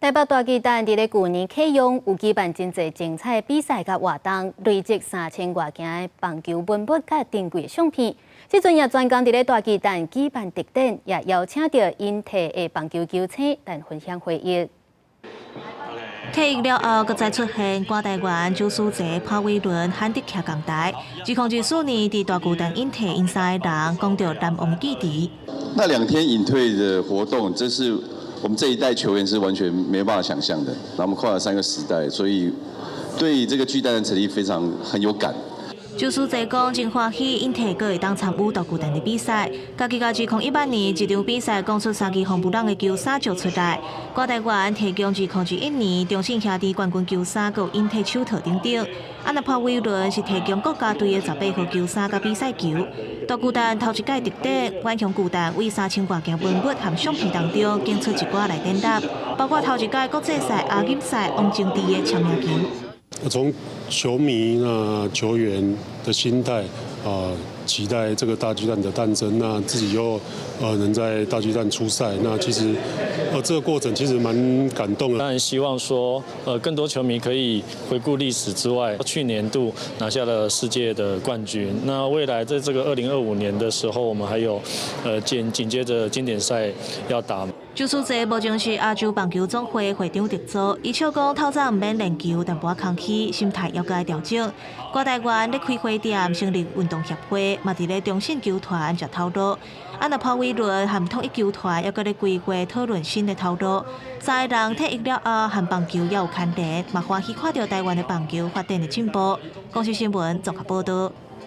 台北大巨蛋伫咧去年启用，有举办真侪精彩的比赛甲活动，累积3000外件的棒球文物甲珍贵相片。即阵也专工伫咧大巨蛋举办特展，也邀请到因体的棒球球星来分享回忆。退役了后，搁再出现瓜台湾周书杰、潘伟伦、韩德徛港台。2024年伫大巨蛋引退因三个人，讲到难忘记忆。那2天隐退的活动，这是我们这一代球员是完全没办法想象的。然后我们跨了3个时代，所以对这个巨蛋的成立很有感。周书杰讲真欢喜，引退阁会当参与大巨蛋的比赛。家己甲2018年一场比赛讲出3支红布朗的球衫就出来。瓜台湾提供2021年中信兄弟冠军球衫，佮引退手套等等。啊，那潘伟伦是提供国家队的18号球衫甲比赛球。大巨蛋头一届特展，万雄巨蛋为3000多件文物和相片当中，拣出一寡来展览，包括头一届国际赛亚锦赛王争治的签名球。从球迷球员的心态期待这个大巨蛋的诞生，那自己又能在大巨蛋出赛，那其实这个过程其实蛮感动的。当然希望说更多球迷可以回顾历史之外，去年度拿下了世界的冠军。那未来在这个2025年的时候，我们还有紧接着经典赛要打。周书杰目前是亚洲棒球总会会长特助，伊笑讲透早唔免练球，但无空气，心态要该调整。瓜台湾咧开花店成立运动协会，嘛伫咧中信球团食头路。啊，那潘伟伦和统一球团也搁咧规划讨论新的头路。3个人退役了后，和棒球也有牵连，嘛欢喜看到台湾的棒球发展的进步。公视新闻综合报道。